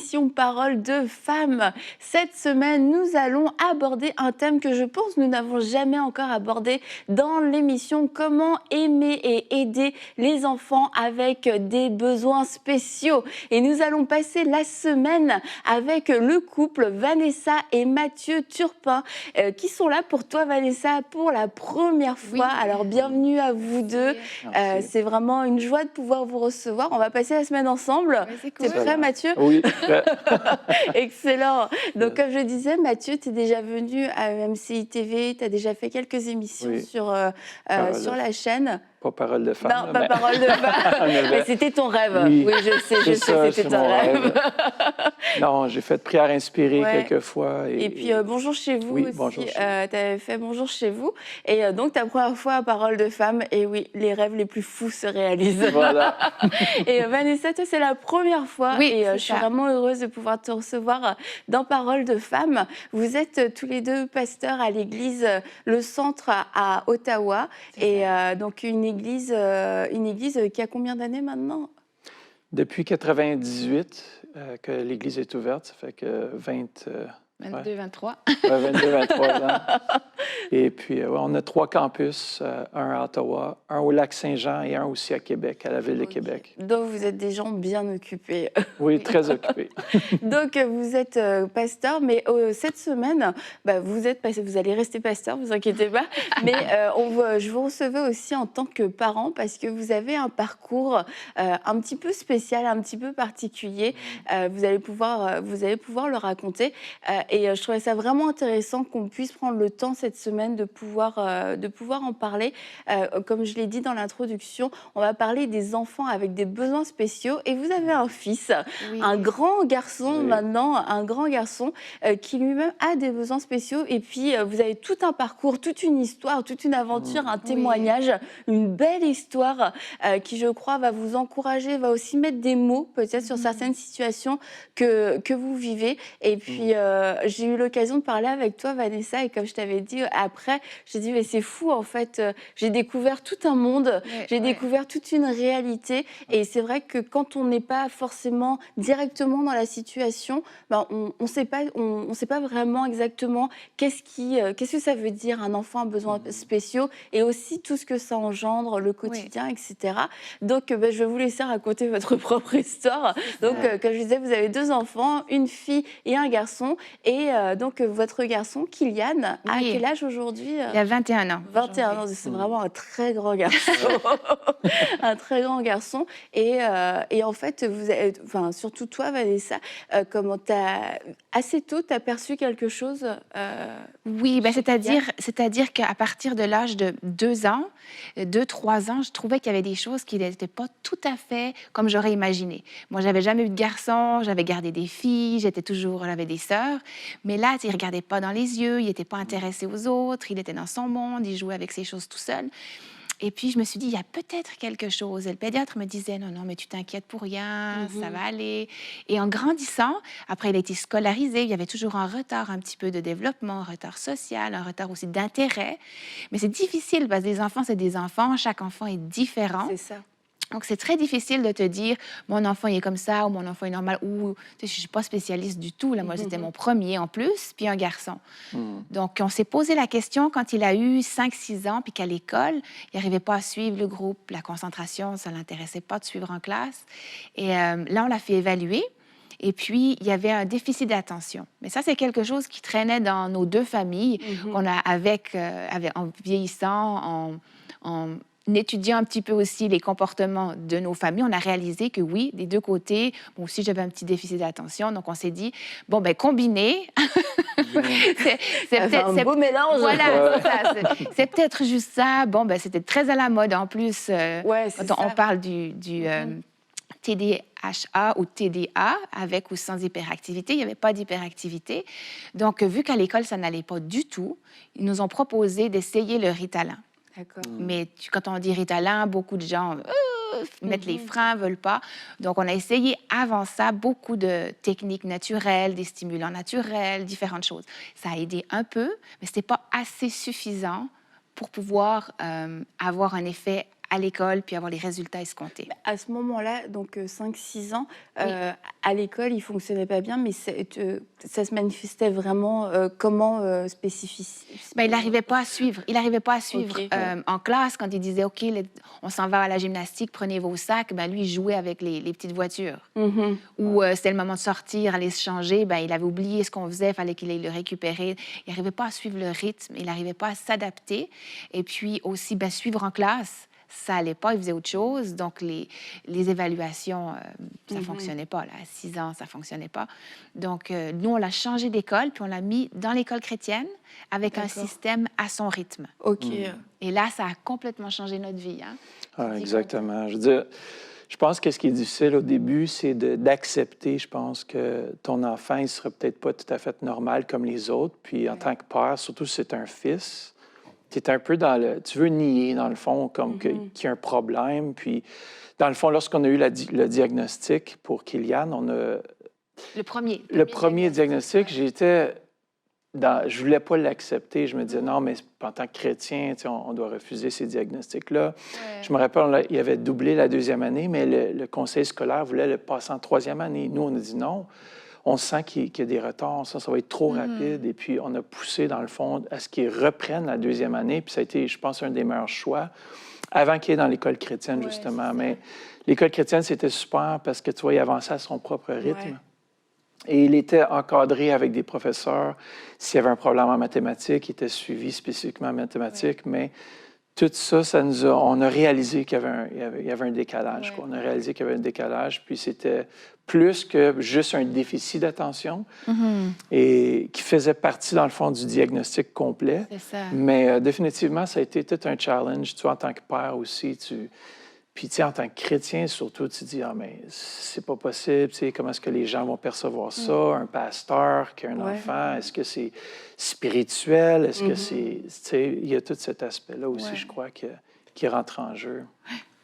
l'émission Parole de femmes. Cette semaine, nous allons aborder un thème que je pense nous n'avons jamais encore abordé dans l'émission. Comment aimer et aider les enfants avec des besoins spéciaux. Et nous allons passer la semaine avec le couple Vanessa et Mathieu Turpin qui sont là pour toi, Vanessa, pour la première fois. Oui. Alors, bienvenue à vous deux. C'est vraiment une joie de pouvoir vous recevoir. On va passer la semaine ensemble. Ouais, c'est cool. T'es prêt, Mathieu? Oui. Excellent. Donc, comme je disais, Mathieu, tu es déjà venu à MCI TV. Tu as déjà fait quelques émissions Oui. sur la chaîne. Pas parole de femme. Non, pas parole de femme. Mais c'était ton rêve. Oui, je sais que c'était ton mon rêve. Non, j'ai fait prière inspirée Ouais. quelques fois. Et puis, bonjour chez vous Oui, aussi. bonjour Tu avais fait bonjour chez vous. Et donc, ta première fois à Parole de femme. Et oui, les rêves les plus fous se réalisent. Voilà. Et Vanessa, toi, c'est la première fois. Oui, et c'est je suis ça. vraiment heureuse de pouvoir te recevoir dans Parole de femme. Vous êtes tous les deux pasteurs à l'église Le Centre à Ottawa. Et donc, une église qui a combien d'années maintenant? Depuis 98 que l'Église est ouverte, ça fait que 22, 23. 22, 23 ans. Et puis, on a 3 campus, un à Ottawa, un au Lac-Saint-Jean et un aussi à Québec, à la ville de Québec. Donc, vous êtes des gens bien occupés. Oui, très occupés. Donc, vous êtes pasteur, mais cette semaine, vous allez rester pasteur, vous inquiétez pas. Mais je vous recevais aussi en tant que parent parce que vous avez un parcours un petit peu spécial, un petit peu particulier. Vous allez pouvoir le raconter. Et je trouvais ça vraiment intéressant qu'on puisse prendre le temps cette semaine de pouvoir en parler. Comme je l'ai dit dans l'introduction, on va parler des enfants avec des besoins spéciaux. Et vous avez un fils, Oui. un grand garçon Oui. maintenant, un grand garçon qui lui-même a des besoins spéciaux. Et puis, vous avez tout un parcours, toute une histoire, toute une aventure, un témoignage, une belle histoire qui, je crois, va vous encourager, va aussi mettre des mots peut-être sur certaines situations que vous vivez. Et puis, j'ai eu l'occasion de parler avec toi, Vanessa, et comme je t'avais dit après, j'ai dit, mais c'est fou, en fait, j'ai découvert tout un monde, j'ai découvert toute une réalité. Et c'est vrai que quand on n'est pas forcément directement dans la situation, on ne sait pas vraiment exactement qu'est-ce que ça veut dire un enfant à besoins spéciaux et aussi tout ce que ça engendre, le quotidien, etc. Donc, je vais vous laisser raconter votre propre histoire. Donc, comme je disais, vous avez 2 enfants, une fille et un garçon. Et donc, votre garçon, Kylian, a quel âge aujourd'hui? Il a 21 ans. 21 ans, c'est vraiment un très grand garçon. Un très grand garçon. Et en fait, surtout toi, Vanessa, assez tôt, tu as perçu quelque chose? Oui, c'est-à-dire qu'à partir de l'âge de 2 ans, 2-3 ans, je trouvais qu'il y avait des choses qui n'étaient pas tout à fait comme j'aurais imaginé. Moi, j'avais jamais eu de garçon, j'avais gardé des filles, j'avais des sœurs. Mais là, il ne regardait pas dans les yeux, il n'était pas intéressé aux autres, il était dans son monde, il jouait avec ses choses tout seul. Et puis, je me suis dit, il y a peut-être quelque chose. Et le pédiatre me disait, non, mais tu t'inquiètes pour rien, ça va aller. Et en grandissant, après, il a été scolarisé, il y avait toujours un retard un petit peu de développement, un retard social, un retard aussi d'intérêt. Mais c'est difficile parce que les enfants, c'est des enfants, chaque enfant est différent. C'est ça. Donc, c'est très difficile de te dire, mon enfant il est comme ça, ou mon enfant est normal, ou je ne suis pas spécialiste du tout. Là, moi, c'était mon premier en plus, puis un garçon. Donc, on s'est posé la question quand il a eu 5-6 ans, puis qu'à l'école, il n'arrivait pas à suivre le groupe, la concentration, ça ne l'intéressait pas de suivre en classe. Et là, on l'a fait évaluer. Et puis, il y avait un déficit d'attention. Mais ça, c'est quelque chose qui traînait dans nos 2 familles, qu'on a en vieillissant, en étudiant un petit peu aussi les comportements de nos familles, on a réalisé que oui, des 2 côtés, moi aussi j'avais un petit déficit d'attention, donc on s'est dit, combiné, c'est un beau mélange. Voilà, c'est peut-être juste ça. C'était très à la mode en plus, quand on parle du TDAH ou TDA, avec ou sans hyperactivité. Il n'y avait pas d'hyperactivité. Donc, vu qu'à l'école, ça n'allait pas du tout, ils nous ont proposé d'essayer le Ritalin. D'accord. Mais quand on dit Ritalin, beaucoup de gens mettent les freins, veulent pas. Donc, on a essayé avant ça beaucoup de techniques naturelles, des stimulants naturels, différentes choses. Ça a aidé un peu, mais ce n'était pas assez suffisant pour pouvoir avoir un effet à l'école puis avoir les résultats escomptés. À ce moment-là, donc 5-6 ans, à l'école, il ne fonctionnait pas bien, mais ça se manifestait vraiment comment spécifiquement? Il n'arrivait pas à suivre. Il n'arrivait pas à suivre. Okay. En classe, quand il disait, OK, on s'en va à la gymnastique, prenez vos sacs, lui, il jouait avec les petites voitures. Mm-hmm. Ou c'était le moment de sortir, aller se changer, il avait oublié ce qu'on faisait, il fallait qu'il aille le récupérer. Il n'arrivait pas à suivre le rythme, il n'arrivait pas à s'adapter. Et puis aussi, suivre en classe, ça n'allait pas, il faisait autre chose. Donc, les évaluations, ça ne fonctionnait pas. Là. À 6 ans, ça ne fonctionnait pas. Donc, nous, on l'a changé d'école, puis on l'a mis dans l'école chrétienne avec un système à son rythme. OK. Et là, ça a complètement changé notre vie. Hein? Ah, exactement. Je veux dire, je pense que ce qui est difficile au début, c'est d'accepter, je pense, que ton enfant, il ne sera peut-être pas tout à fait normal comme les autres. Puis en tant que père, surtout si c'est un fils, tu es un peu tu veux nier, dans le fond, comme qu'il y a un problème. Puis, dans le fond, lorsqu'on a eu le diagnostic pour Kylian, on a... Le premier diagnostic, j'étais... je ne voulais pas l'accepter. Je me disais, non, mais en tant que chrétien, on doit refuser ces diagnostics-là. Ouais. Je me rappelle, il avait doublé la 2e année, mais le conseil scolaire voulait le passer en 3e année. Nous, on a dit non. On sent qu'il y a des retards, ça va être trop rapide. Et puis, on a poussé, dans le fond, à ce qu'ils reprennent la 2e année. Puis ça a été, je pense, un des meilleurs choix, avant qu'il ait dans l'école chrétienne, justement. Mais l'école chrétienne, c'était super parce que, tu vois, il avançait à son propre rythme. Ouais. Et il était encadré avec des professeurs. S'il y avait un problème en mathématiques, il était suivi spécifiquement en mathématiques. Mais tout ça, on a réalisé qu'il y avait un décalage. On a réalisé qu'il y avait un décalage. Puis c'était plus que juste un déficit d'attention et qui faisait partie, dans le fond, du diagnostic complet. C'est ça. Mais définitivement, ça a été tout un challenge. Tu vois, en tant que père aussi, Puis, tu sais, en tant que chrétien, surtout, tu te dis, ah, mais c'est pas possible, tu sais, comment est-ce que les gens vont percevoir ça? Un pasteur qui a un enfant, est-ce que c'est spirituel? Est-ce que c'est... Tu sais, il y a tout cet aspect-là aussi, je crois, qui rentre en jeu.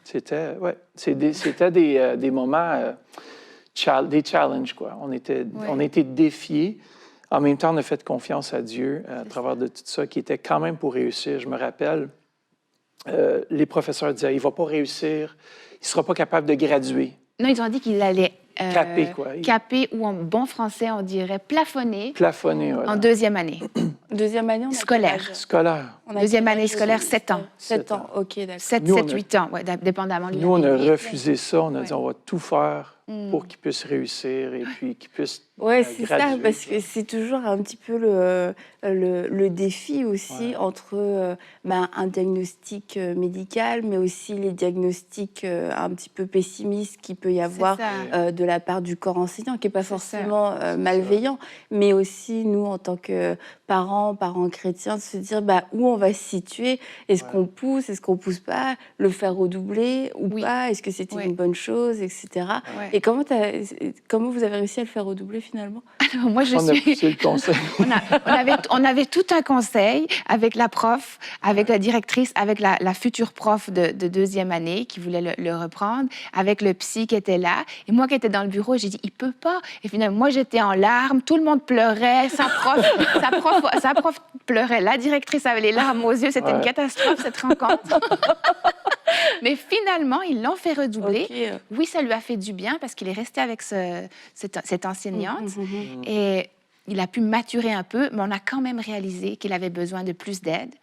C'était, c'était des moments, des challenges, quoi. On était défiés. En même temps, on a fait confiance à Dieu à travers de tout ça, qui était quand même pour réussir. Je me rappelle... les professeurs disaient, il ne va pas réussir, il ne sera pas capable de graduer. Non, ils ont dit qu'il allait caper, quoi. Caper, ou en bon français, on dirait plafonner. Plafonner, voilà. En 2e année. 2e année, on a scolaire. Scolaire. 2e année scolaire, 7 ans. 7 ans, OK, d'accord. 7-8 ans, dépendamment. Nous, on a refusé ça. On a dit, on va tout faire pour qu'il puisse réussir et puis qu'il puisse c'est ça, parce que c'est toujours un petit peu le défi aussi entre un diagnostic médical, mais aussi les diagnostics un petit peu pessimistes qu'il peut y avoir de la part du corps enseignant, qui n'est pas forcément malveillant, mais aussi nous, en tant que parents chrétiens, de se dire où on va se situer. Est-ce qu'on pousse, est-ce qu'on ne pousse pas, le faire redoubler ou pas, est-ce que c'était une bonne chose, etc. Et comment vous avez réussi à le faire redoubler finalement? Alors, moi, a poussé le conseil. on avait tout un conseil avec la prof, avec la directrice, avec la future prof de 2e année qui voulait le reprendre, avec le psy qui était là. Et moi qui étais dans le bureau, j'ai dit, il peut pas. Et finalement, moi, j'étais en larmes, tout le monde pleurait, sa prof pleurait, la directrice avait les larmes aux yeux, c'était une catastrophe, cette rencontre. Mais finalement, ils l'ont fait redoubler. Okay. Oui, ça lui a fait du bien parce qu'il est resté avec cette enseignante et il a pu maturer un peu, mais on a quand même réalisé qu'il avait besoin de plus d'aide.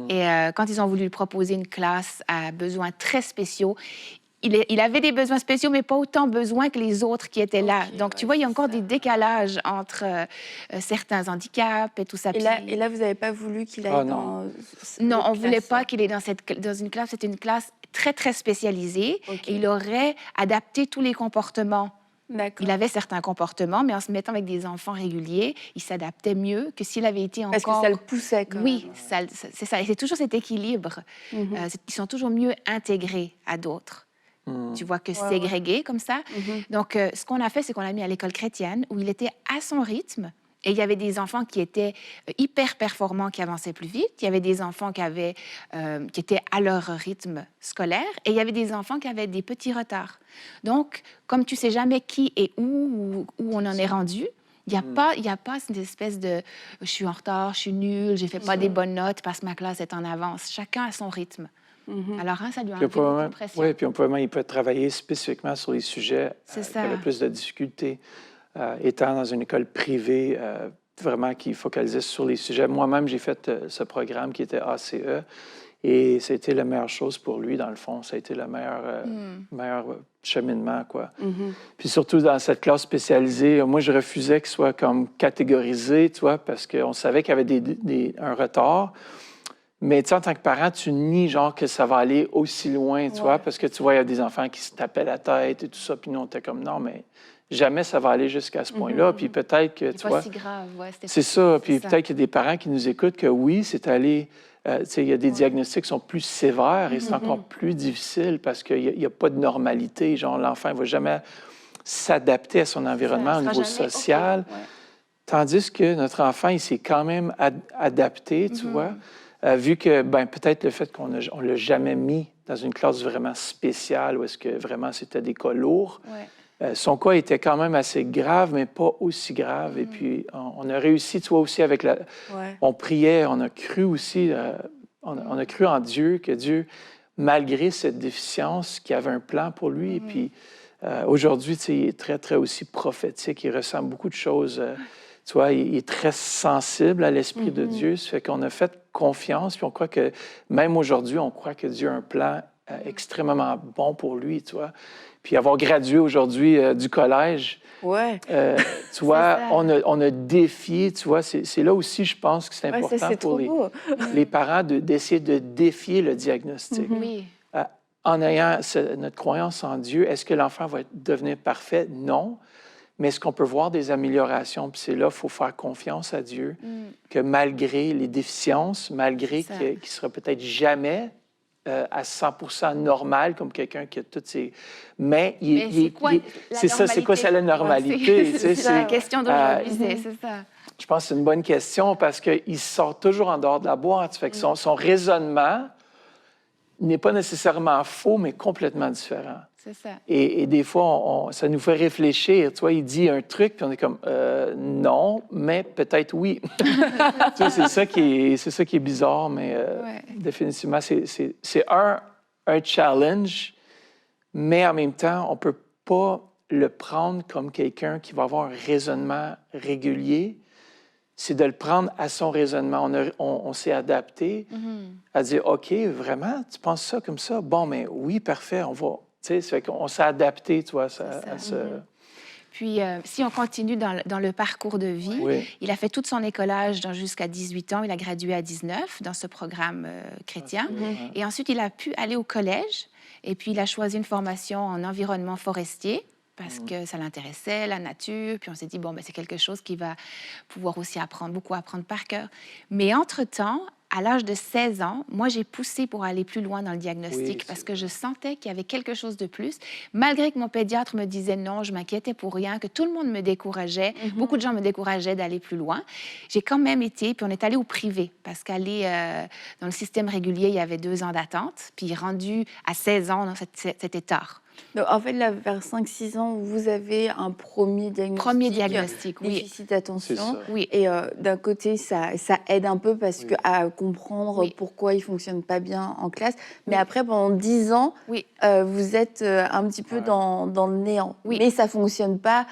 Et quand ils ont voulu lui proposer une classe à besoins très spéciaux, il avait des besoins spéciaux, mais pas autant besoin que les autres qui étaient là. Donc, tu vois, il y a encore des décalages entre certains handicaps et tout ça. Et là vous n'avez pas voulu qu'il aille dans... Non, on ne voulait pas qu'il aille dans une classe. C'était une classe très, très spécialisée. Et il aurait adapté tous les comportements. Il avait certains comportements, mais en se mettant avec des enfants réguliers, il s'adaptait mieux que s'il avait été encore... Parce que ça le poussait quand même. Oui, c'est ça. Et c'est toujours cet équilibre. Ils sont toujours mieux intégrés à d'autres. Tu vois, que ségrégés comme ça. Donc, ce qu'on a fait, c'est qu'on l'a mis à l'école chrétienne où il était à son rythme. Et il y avait des enfants qui étaient hyper performants, qui avançaient plus vite. Il y avait des enfants qui étaient à leur rythme scolaire. Et il y avait des enfants qui avaient des petits retards. Donc, comme tu ne sais jamais qui et où on en est rendu, il n'y a pas cette espèce de « je suis en retard, je suis nulle, je ne fais pas des bonnes notes parce que ma classe est en avance ». Chacun a son rythme. Alors, ça lui a Puis enlevé beaucoup de pression. oui, puis il peut travailler spécifiquement sur les sujets qui avaient plus de difficultés. Étant dans une école privée, vraiment qui focalisait sur les sujets. Moi-même, j'ai fait ce programme qui était ACE et c'était la meilleure chose pour lui, dans le fond. Ça a été le meilleur cheminement, quoi. Puis surtout dans cette classe spécialisée, moi, je refusais qu'il soit comme catégorisé, tu vois, parce qu'on savait qu'il y avait un retard. Mais tu sais, en tant que parent, tu nies genre que ça va aller aussi loin, tu vois, parce que tu vois, il y a des enfants qui se tapaient la tête et tout ça, puis nous, on était comme, non, mais jamais ça va aller jusqu'à ce point-là. Puis peut-être que, tu vois... C'est pas si grave, c'est ça. Puis peut-être qu'il y a des parents qui nous écoutent que oui, c'est allé... tu sais, il y a des diagnostics qui sont plus sévères et c'est encore plus difficile parce qu'il n'y a pas de normalité. Genre, l'enfant ne va jamais s'adapter à son environnement au niveau social. Okay. Tandis que notre enfant, il s'est quand même adapté, tu vois. Vu que, peut-être le fait qu'on ne l'a jamais mis dans une classe vraiment spéciale où est-ce que vraiment c'était des cas lourds, son cas était quand même assez grave, mais pas aussi grave. Et puis, on a réussi, tu vois, aussi avec la... On priait, on a cru aussi, on a cru en Dieu, que Dieu, malgré cette déficience, qu'il avait un plan pour lui. Et puis, aujourd'hui, tu sais, il est très, très aussi prophétique. Il ressent beaucoup de choses... tu vois, il est très sensible à l'Esprit de Dieu. Ça fait qu'on a fait confiance, puis on croit que, même aujourd'hui, on croit que Dieu a un plan extrêmement bon pour lui, tu vois. Puis avoir gradué aujourd'hui du collège, tu vois, on a défié, tu vois, c'est là aussi, je pense que c'est important pour les parents d'essayer de défier le diagnostic. En ayant notre croyance en Dieu, est-ce que l'enfant va devenir parfait? Non. Mais est-ce qu'on peut voir des améliorations? Puis c'est là, il faut faire confiance à Dieu, que malgré les déficiences, malgré qu'il ne sera peut-être jamais à 100% normal, comme quelqu'un qui a toutes ses... Mais c'est ça, c'est quoi la normalité? C'est la question d'aujourd'hui, c'est ça. Je pense que c'est une bonne question parce qu'il sort toujours en dehors de la boîte. Fait que son raisonnement n'est pas nécessairement faux, mais complètement différent. C'est ça. Et des fois, ça nous fait réfléchir. Tu vois, il dit un truc, puis on est comme non, mais peut-être oui. Tu vois, c'est ça qui est bizarre, mais définitivement, c'est un challenge, mais en même temps, on ne peut pas le prendre comme quelqu'un qui va avoir un raisonnement régulier. C'est de le prendre à son raisonnement. On s'est adapté à dire, OK, vraiment, tu penses ça comme ça? Bon, mais oui, parfait, on va... Tu sais, ça fait qu'on s'est adapté, tu vois, à ce... Puis, si on continue dans le parcours de vie, il a fait tout son écolage jusqu'à 18 ans. Il a gradué à 19 dans ce programme chrétien. Et ensuite, il a pu aller au collège. Et puis, il a choisi une formation en environnement forestier parce que ça l'intéressait, la nature. Puis, on s'est dit, c'est quelque chose qu'il va pouvoir aussi beaucoup apprendre par cœur. Mais entre-temps, à l'âge de 16 ans, moi, j'ai poussé pour aller plus loin dans le diagnostic parce que je sentais qu'il y avait quelque chose de plus. Malgré que mon pédiatre me disait non, je m'inquiétais pour rien, que tout le monde me décourageait, beaucoup de gens me décourageaient d'aller plus loin. J'ai quand même été, puis on est allé au privé parce qu'aller dans le système régulier, il y avait 2 ans d'attente. Puis rendu à 16 ans, c'était tard. Donc, en fait, là, vers 5-6 ans, vous avez un premier diagnostic. Déficit d'attention. Oui. Et d'un côté, ça aide un peu parce que, à comprendre pourquoi il ne fonctionne pas bien en classe. Mais après, pendant 10 ans, vous êtes un petit peu dans le néant. Mais ça ne fonctionne pas.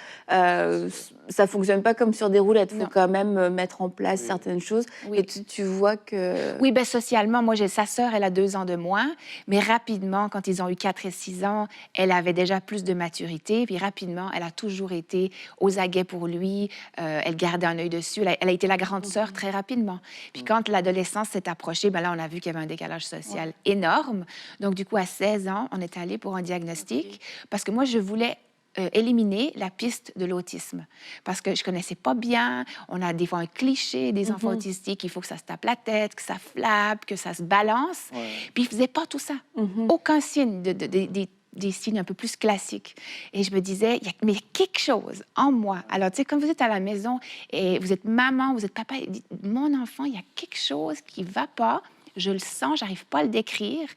Ça fonctionne pas comme sur des roulettes. Il faut quand même mettre en place certaines choses. Et tu vois que... Oui, socialement, moi, sa sœur, elle a 2 ans de moins. Mais rapidement, quand ils ont eu 4 et 6 ans, elle avait déjà plus de maturité. Puis rapidement, elle a toujours été aux aguets pour lui. Elle gardait un œil dessus. Elle a été la grande sœur très rapidement. Puis quand l'adolescence s'est approchée, là, on a vu qu'il y avait un décalage social énorme. Donc, du coup, à 16 ans, on est allé pour un diagnostic. Parce que moi, je voulais éliminer la piste de l'autisme. Parce que je ne connaissais pas bien. On a des fois un cliché des enfants autistiques. Il faut que ça se tape la tête, que ça flappe, que ça se balance. Puis, ils ne faisaient pas tout ça. Aucun signe des signes un peu plus classiques. Et je me disais, mais il y a quelque chose en moi. Alors, tu sais, quand vous êtes à la maison et vous êtes maman, vous êtes papa, mon enfant, il y a quelque chose qui ne va pas. Je le sens, je n'arrive pas à le décrire.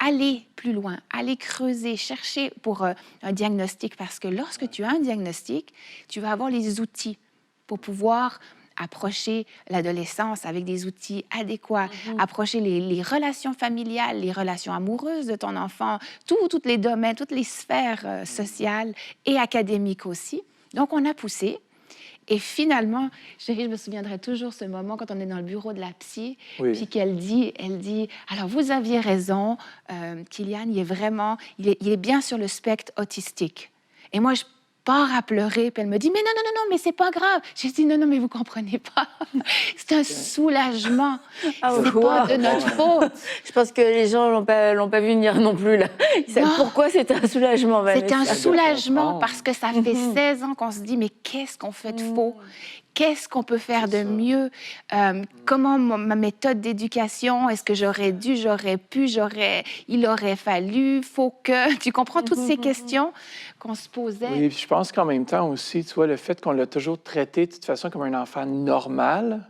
Aller plus loin, aller creuser, chercher pour un diagnostic. Parce que lorsque tu as un diagnostic, tu vas avoir les outils pour pouvoir approcher l'adolescence avec des outils adéquats, approcher les relations familiales, les relations amoureuses de ton enfant, tous les domaines, toutes les sphères sociales et académiques aussi. Donc, on a poussé. Et finalement, chérie, je me souviendrai toujours ce moment quand on est dans le bureau de la psy, puis qu'elle dit, alors vous aviez raison, Kylian, il est bien sur le spectre autistique. Et moi, je pars à pleurer, puis elle me dit, mais non, mais c'est pas grave. J'ai dit, non, mais vous comprenez pas. C'est un soulagement. C'est pas de notre faute. Je pense que les gens l'ont pas vu venir non plus, là. Ils savent pourquoi c'était un soulagement, Vanessa. C'est un soulagement parce que ça fait 16 ans qu'on se dit, mais qu'est-ce qu'on fait de faux? Qu'est-ce qu'on peut faire de mieux? Comment ma méthode d'éducation, est-ce que j'aurais dû, j'aurais pu, il aurait fallu, faut que... Tu comprends toutes ces questions qu'on se posait? Oui, puis je pense qu'en même temps aussi, tu vois, le fait qu'on l'a toujours traité de toute façon comme un enfant normal,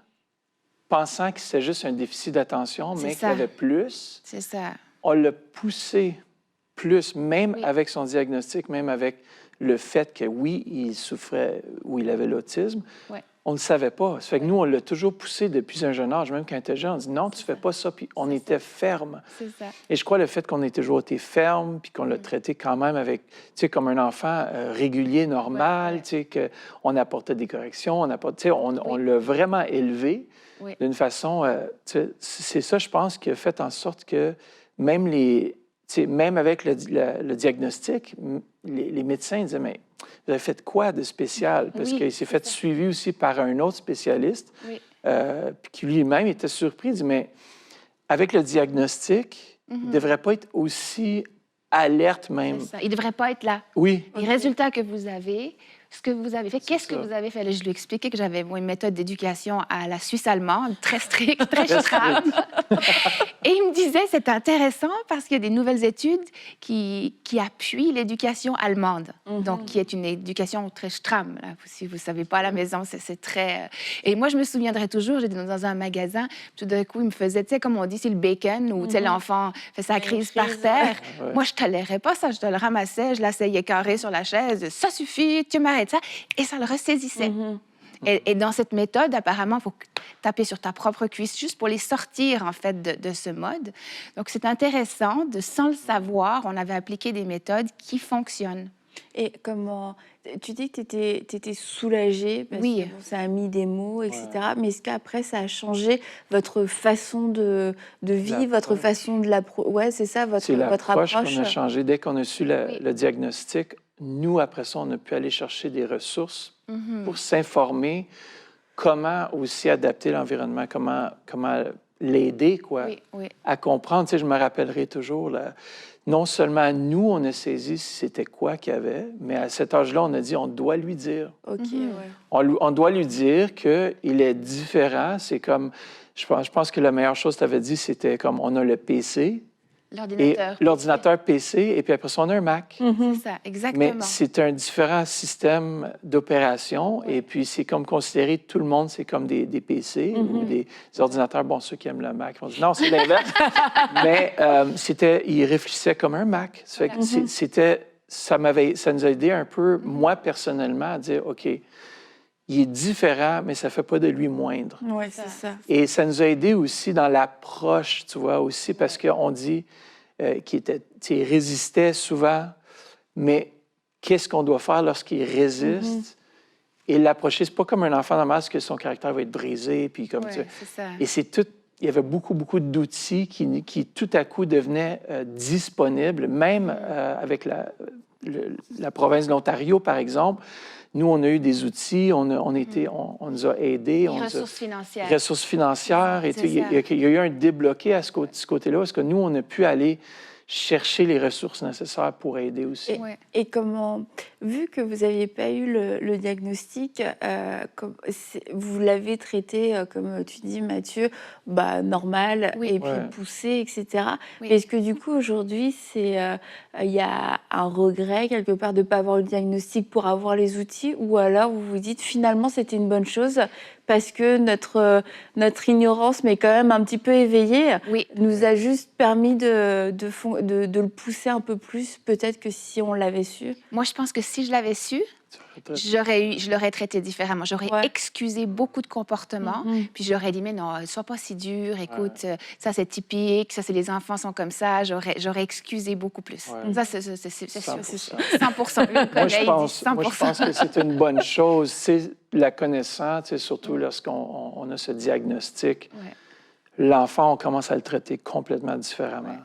pensant que c'était juste un déficit d'attention, mais qu'il y avait plus. C'est ça. On l'a poussé plus, même avec son diagnostic, même avec le fait que, oui, il souffrait ou il avait l'autisme. On ne le savait pas. Ça fait que nous, on l'a toujours poussé depuis un jeune âge, même quand il était jeune. On dit non, tu ne fais pas ça. Puis on était ferme. C'est ça. Et je crois le fait qu'on ait toujours été ferme, puis qu'on l'a traité quand même avec, tu sais, comme un enfant régulier, normal, tu sais, qu'on apportait des corrections, on l'a vraiment élevé d'une façon, tu sais, c'est ça, je pense, qui a fait en sorte que même même avec le diagnostic, les médecins disaient, mais vous avez fait quoi de spécial? Parce qu'il s'est fait suivi aussi par un autre spécialiste, puis qui lui-même était surpris. Il dit, mais avec le diagnostic, il ne devrait pas être aussi alerte même. Il ne devrait pas être là. Oui. Les résultats que vous avez, ce que vous avez fait, qu'est-ce que vous avez fait? Là, je lui expliquais que j'avais une méthode d'éducation à la Suisse allemande, très stricte, très stramme. Et il me disait, c'est intéressant parce qu'il y a des nouvelles études qui appuient l'éducation allemande, donc qui est une éducation très stramme. Là. Si vous ne savez pas à la maison, c'est très... Et moi, je me souviendrai toujours, j'étais dans un magasin, tout d'un coup, il me faisait, tu sais, comme on dit, c'est le bacon, où tu sais, l'enfant fait sa crise par terre. Moi, je ne tolérais pas ça, je le ramassais, je l'asseyais carré sur la chaise, ça suffit, tu m'arrêtes ça, et ça le ressaisissait. Et dans cette méthode, apparemment, il faut taper sur ta propre cuisse juste pour les sortir, en fait, de ce mode. Donc, c'est intéressant de, sans le savoir, on avait appliqué des méthodes qui fonctionnent. Et comment... Tu dis que tu étais soulagée parce que ça a mis des mots, etc. Mais est-ce qu'après, ça a changé votre façon de vivre, votre façon de c'est ça, votre approche qu'on a changé. Dès qu'on a su le diagnostic, nous, après ça, on a pu aller chercher des ressources pour s'informer comment aussi adapter l'environnement, comment l'aider, à comprendre. Tu sais, je me rappellerai toujours, non seulement nous, on a saisi c'était quoi qu'il y avait, mais à cet âge-là, on a dit, on doit lui dire. On doit lui dire qu'il est différent. C'est comme, je pense que la meilleure chose que tu avais dit, c'était comme, on a le PC, l'ordinateur PC, et puis après ça, on a un Mac. C'est ça, exactement. Mais c'est un différent système d'opération, et puis c'est comme considérer tout le monde, c'est comme des PC ou des ordinateurs. Bon, ceux qui aiment le Mac vont dire non, c'est l'inverse. Mais il réfléchissait comme un Mac. Ça fait que ça nous a aidé un peu, moi personnellement, à dire, OK, il est différent, mais ça ne fait pas de lui moindre. Oui, c'est ça. Et ça nous a aidé aussi dans l'approche, tu vois, aussi, parce qu'on dit qu'il résistait souvent, mais qu'est-ce qu'on doit faire lorsqu'il résiste? Et l'approcher, ce n'est pas comme un enfant normal, parce que son caractère va être brisé, puis comme ça. Et c'est tout... Il y avait beaucoup d'outils qui tout à coup devenaient disponibles, même avec la province de l'Ontario, par exemple. Nous, on a eu des outils, on nous a aidés. Ressources financières. Ressources financières. Et il y a eu un débloqué à ce côté-là, parce que nous, on a pu aller chercher les ressources nécessaires pour aider aussi. Et comment, vu que vous n'aviez pas eu le diagnostic, vous l'avez traité, comme tu dis, Mathieu, normal, et puis poussé, etc. Est-ce que du coup, aujourd'hui, il y a un regret, quelque part, de ne pas avoir le diagnostic pour avoir les outils, ou alors vous vous dites, finalement, c'était une bonne chose parce que notre ignorance, mais quand même un petit peu éveillée, nous a juste permis de le pousser un peu plus, peut-être que si on l'avait su. Moi, je pense que si je l'avais su, je l'aurais traité différemment. J'aurais Ouais. excusé beaucoup de comportements, puis j'aurais dit, mais non, sois pas si dur, écoute, ça c'est typique, ça c'est les enfants sont comme ça, j'aurais excusé beaucoup plus. Ouais. Ça, c'est sûr, c'est 100%. 100%. Le Moi, je collègue pense, dit 100%. moi, je pense que c'est une bonne chose. C'est la connaissance, surtout lorsqu'on a ce diagnostic. Ouais. L'enfant, on commence à le traiter complètement différemment.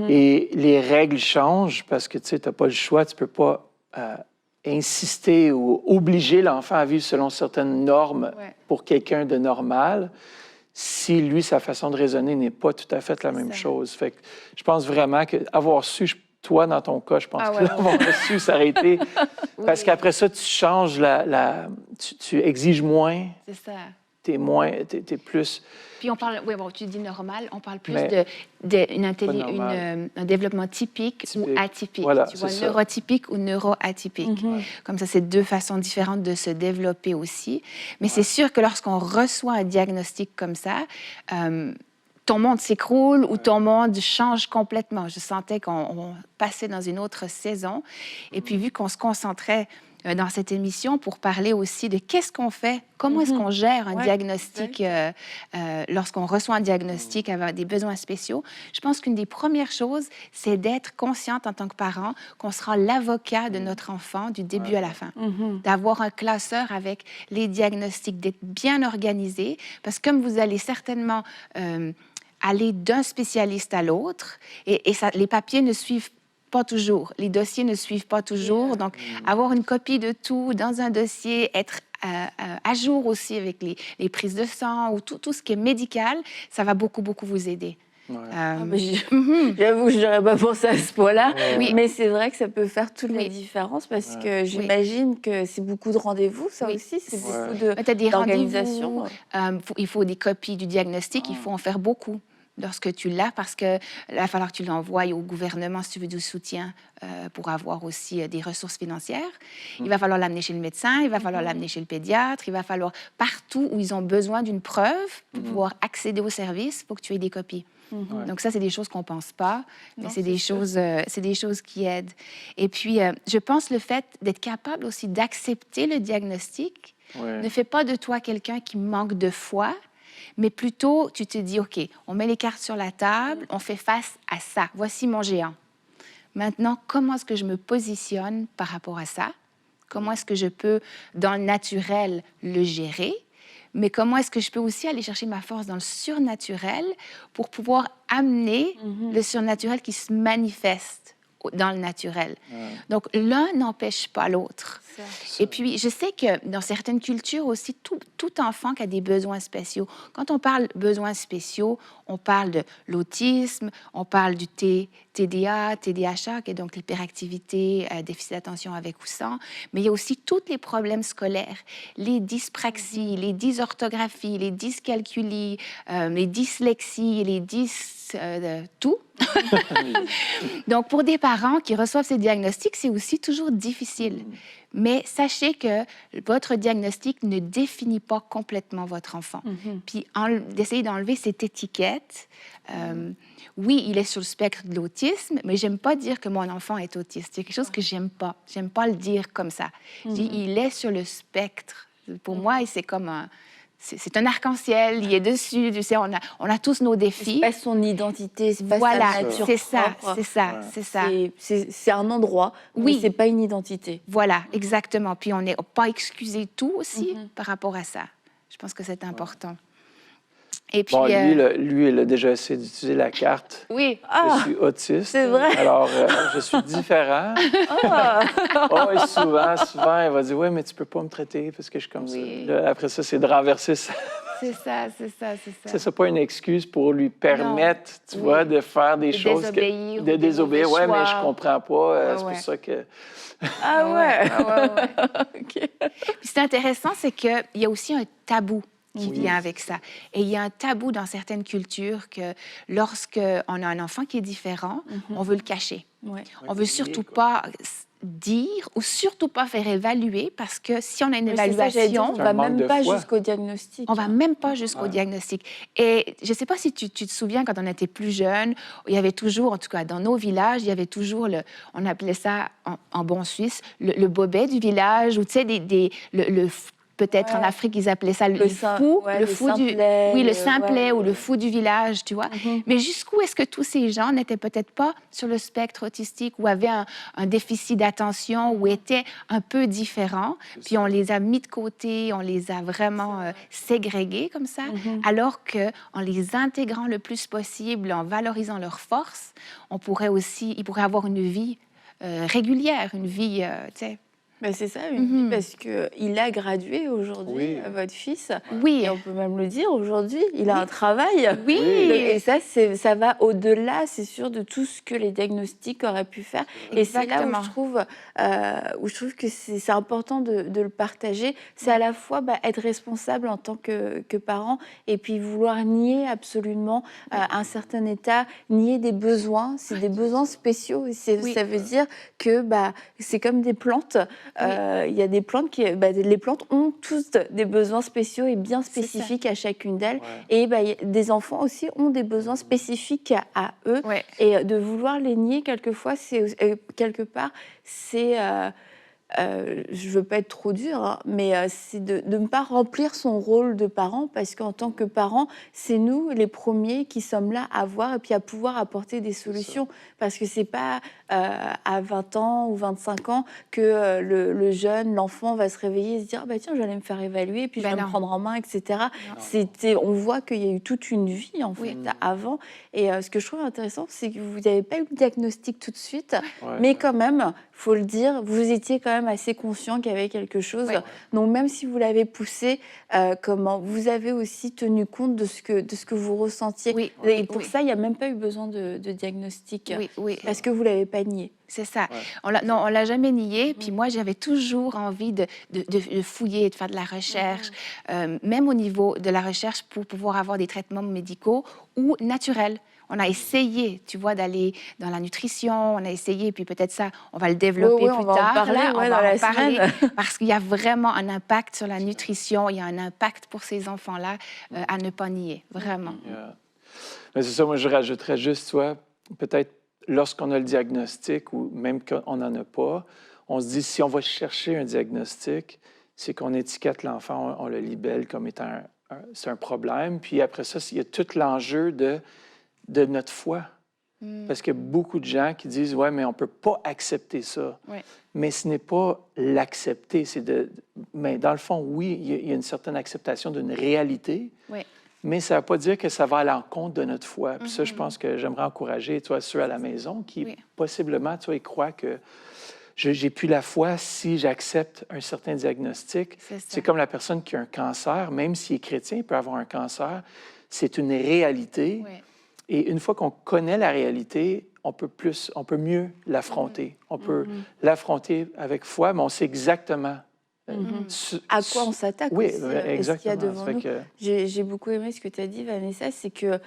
Et les règles changent parce que tu n'as pas le choix, tu ne peux pas insister ou obliger l'enfant à vivre selon certaines normes pour quelqu'un de normal si lui, sa façon de raisonner n'est pas tout à fait la même chose. Fait que je pense vraiment qu'avoir su, toi, dans ton cas, je pense que l'avoir su, ça aurait été... Parce qu'après ça, tu changes tu exiges moins. C'est ça. T'es plus... Puis on parle, oui, bon, tu dis normal, on parle plus Mais un développement typique ou atypique. Voilà, tu vois, c'est ça. neurotypique ou neuroatypique. Comme ça, c'est deux façons différentes de se développer aussi. Mais c'est sûr que lorsqu'on reçoit un diagnostic comme ça, ton monde s'écroule ou ton monde change complètement. Je sentais qu'on passait dans une autre saison. Et puis, vu qu'on se concentrait dans cette émission pour parler aussi de qu'est-ce qu'on fait, comment est-ce qu'on gère un diagnostic lorsqu'on reçoit un diagnostic avec des besoins spéciaux. Je pense qu'une des premières choses, c'est d'être consciente en tant que parent qu'on sera l'avocat de notre enfant du début à la fin. D'avoir un classeur avec les diagnostics, d'être bien organisé, parce que comme vous allez certainement aller d'un spécialiste à l'autre, et ça, les papiers ne suivent pas toujours. Les dossiers ne suivent pas toujours. Donc, avoir une copie de tout dans un dossier, être à jour aussi avec les prises de sang ou tout ce qui est médical, ça va beaucoup, beaucoup vous aider. J'avoue que je n'aurais pas pensé à ce point-là, Oui. mais c'est vrai que ça peut faire toute la différence parce que j'imagine que c'est beaucoup de rendez-vous, ça aussi, c'est beaucoup T'as des d'organisation. Il faut des copies du diagnostic, il faut en faire beaucoup lorsque tu l'as, parce qu'il va falloir que tu l'envoies au gouvernement si tu veux du soutien pour avoir aussi des ressources financières. Il va falloir l'amener chez le médecin, il va falloir l'amener chez le pédiatre, il va falloir partout où ils ont besoin d'une preuve pour pouvoir accéder au service, il faut que tu aies des copies. Donc ça, c'est des choses qu'on ne pense pas, mais c'est des choses qui aident. Et puis, je pense le fait d'être capable aussi d'accepter le diagnostic ne fait pas de toi quelqu'un qui manque de foi, mais plutôt, tu te dis, OK, on met les cartes sur la table, on fait face à ça. Voici mon géant. Maintenant, comment est-ce que je me positionne par rapport à ça? Comment est-ce que je peux, dans le naturel, le gérer? Mais comment est-ce que je peux aussi aller chercher ma force dans le surnaturel pour pouvoir amener le surnaturel qui se manifeste dans le naturel. Donc, l'un n'empêche pas l'autre. Et puis, je sais que dans certaines cultures aussi, tout enfant qui a des besoins spéciaux, quand on parle besoins spéciaux, on parle de l'autisme, on parle du TDA, TDAH, qui est donc l'hyperactivité, déficit d'attention avec ou sans, mais il y a aussi tous les problèmes scolaires, les dyspraxies, les dysorthographies, les dyscalculies, les dyslexies, les tout. Donc, pour des parents qui reçoivent ces diagnostics, c'est aussi toujours difficile. Mais sachez que votre diagnostic ne définit pas complètement votre enfant. Puis, d'essayer d'enlever cette étiquette. Oui, il est sur le spectre de l'autisme, mais j'aime pas dire que mon enfant est autiste. C'est quelque chose que j'aime pas. J'aime pas le dire comme ça. Je dis, il est sur le spectre. Pour moi, c'est comme un... C'est un arc-en-ciel, il est dessus, tu sais, on a tous nos défis. C'est pas son identité, c'est pas sa nature propre. C'est ça. C'est un endroit, mais c'est pas une identité. Voilà, exactement. Puis on n'est pas excusé tout aussi par rapport à ça. Je pense que c'est important. Et puis, bon, lui, il a déjà essayé d'utiliser la carte. Oui. Je suis autiste. C'est vrai. Alors, je suis différent. Et souvent, il va dire, oui, mais tu peux pas me traiter parce que je suis comme ça. Là, après ça, c'est de renverser ça. C'est ça. C'est pas une excuse pour lui permettre, tu vois, de faire des choses. De désobéir. Oui, mais je comprends pas. C'est pour ça que... Okay. Puis c'est intéressant, c'est qu'il y a aussi un tabou qui vient avec ça. Et il y a un tabou dans certaines cultures que lorsqu'on a un enfant qui est différent, on veut le cacher. On veut surtout pas dire ou surtout pas faire évaluer parce que si on a une Oui, c'est ça, j'allais dire, évaluation, on C'est un va manque même de pas foi. jusqu'au diagnostic. on va même pas jusqu'au diagnostic. Et je sais pas si tu te souviens, quand on était plus jeune, il y avait toujours, en tout cas dans nos villages, il y avait toujours, on appelait ça en bon suisse, le bobet du village, ou tu sais, peut-être en Ouais. Afrique, ils appelaient ça le Le fou, ouais, le le fou du... simplet, Oui, le ouais, simplet ou ouais. le fou du village, tu vois. Mais jusqu'où est-ce que tous ces gens n'étaient peut-être pas sur le spectre autistique ou avaient un déficit d'attention ou étaient un peu différents, puis on les a mis de côté, on les a vraiment ségrégés comme ça, alors qu'en les intégrant le plus possible, en valorisant leurs forces, ils pourraient avoir une vie régulière, une vie, tu sais... Ben, c'est ça, une vie, parce qu'il a gradué aujourd'hui, Oui. Votre fils. Oui. Et on peut même le dire aujourd'hui, il a un travail. Oui. Et ça va au-delà, c'est sûr, de tout ce que les diagnostics auraient pu faire. Et c'est là Exactement. où je trouve que c'est important de le partager. C'est à la fois être responsable en tant que parent et puis vouloir nier absolument un certain état, nier des besoins. C'est des besoins spéciaux. Et ça veut dire que c'est comme des plantes. Il y a des plantes les plantes ont tous des besoins spéciaux et bien spécifiques à chacune d'elles. Et des enfants aussi ont des besoins spécifiques à eux. Ouais. Et de vouloir les nier, quelquefois, quelque part, c'est... je veux pas être trop dure, hein, mais c'est de ne pas remplir son rôle de parent, parce qu'en tant que parent, c'est nous les premiers qui sommes là à voir et puis à pouvoir apporter des solutions. Parce que c'est pas à 20 ans ou 25 ans que le jeune, l'enfant va se réveiller et se dire tiens, j'allais me faire évaluer, puis je vais me prendre en main, etc. On voit qu'il y a eu toute une vie en fait avant. Et ce que je trouve intéressant, c'est que vous n'avez pas eu le diagnostic tout de suite, mais quand même, faut le dire, vous étiez quand même assez conscient qu'il y avait quelque chose. Donc même si vous l'avez poussé, vous avez aussi tenu compte de ce que vous ressentiez. Et pour ça, il n'y a même pas eu besoin de diagnostic, parce que vous l'avez pas nié. C'est ça. On l'a jamais nié. Puis moi, j'avais toujours envie de fouiller, de faire de la recherche, même au niveau de la recherche pour pouvoir avoir des traitements médicaux ou naturels. On a essayé, tu vois, d'aller dans la nutrition, on a essayé, puis peut-être ça, on va le développer plus tard. On va en parler, parce qu'il y a vraiment un impact sur la nutrition, il y a un impact pour ces enfants-là à ne pas nier, vraiment. Mais c'est ça, moi je rajouterais juste, toi, peut-être lorsqu'on a le diagnostic ou même qu'on n'en a pas, on se dit si on va chercher un diagnostic, c'est qu'on étiquette l'enfant, on le libelle comme étant c'est un problème. Puis après ça, il y a tout l'enjeu de notre foi. Parce qu'il y a beaucoup de gens qui disent « Ouais, mais on ne peut pas accepter ça. » Mais ce n'est pas l'accepter, mais dans le fond, oui, il y a une certaine acceptation d'une réalité, mais ça ne veut pas dire que ça va à l'encontre de notre foi. Puis ça, je pense que j'aimerais encourager, toi, ceux à la maison qui, possiblement, toi, ils croient que j'ai plus la foi si j'accepte un certain diagnostic. C'est comme la personne qui a un cancer, même s'il est chrétien, il peut avoir un cancer. C'est une réalité. Et une fois qu'on connaît la réalité, on peut mieux l'affronter. On peut l'affronter avec foi, mais on sait exactement à quoi on s'attaque aussi, exactement. Ce qu'il y a devant nous. J'ai beaucoup aimé ce que tu as dit, Vanessa, c'est que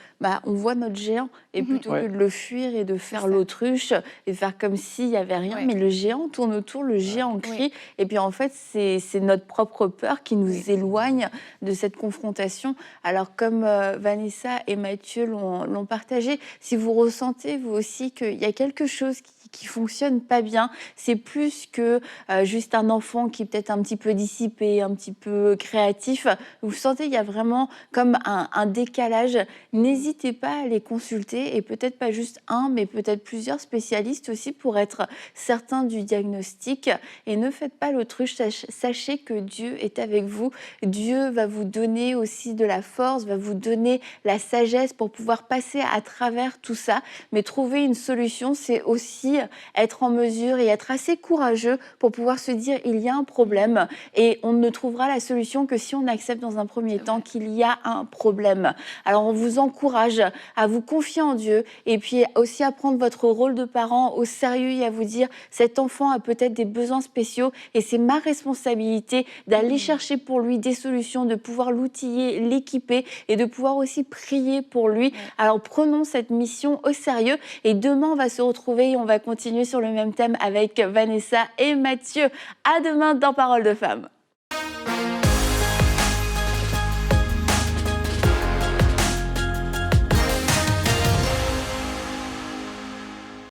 on voit notre géant, et plutôt que de le fuir et de faire l'autruche et de faire comme s'il n'y avait rien, mais le géant tourne autour, le géant crie, et puis en fait, c'est notre propre peur qui nous éloigne de cette confrontation. Alors comme Vanessa et Mathieu l'ont partagé, si vous ressentez, vous aussi, qu'il y a quelque chose qui fonctionne pas bien, c'est plus que juste un enfant qui est peut-être un petit peu dissipé, un petit peu créatif. Vous sentez qu'il y a vraiment comme un décalage. N'hésitez pas à les consulter, et peut-être pas juste un, mais peut-être plusieurs spécialistes aussi pour être certain du diagnostic. Et ne faites pas l'autruche, sachez que Dieu est avec vous. Dieu va vous donner aussi de la force, va vous donner la sagesse pour pouvoir passer à travers tout ça. Mais trouver une solution, c'est aussi être en mesure et être assez courageux pour pouvoir se dire il y a un problème, problème et on ne trouvera la solution que si on accepte dans un premier temps qu'il y a un problème. Alors on vous encourage à vous confier en Dieu et puis aussi à prendre votre rôle de parent au sérieux et à vous dire cet enfant a peut-être des besoins spéciaux et c'est ma responsabilité d'aller chercher pour lui des solutions, de pouvoir l'outiller, l'équiper et de pouvoir aussi prier pour lui. Alors prenons cette mission au sérieux et demain on va se retrouver et on va continuer sur le même thème avec Vanessa et Mathieu. À demain dans Parole de Femme.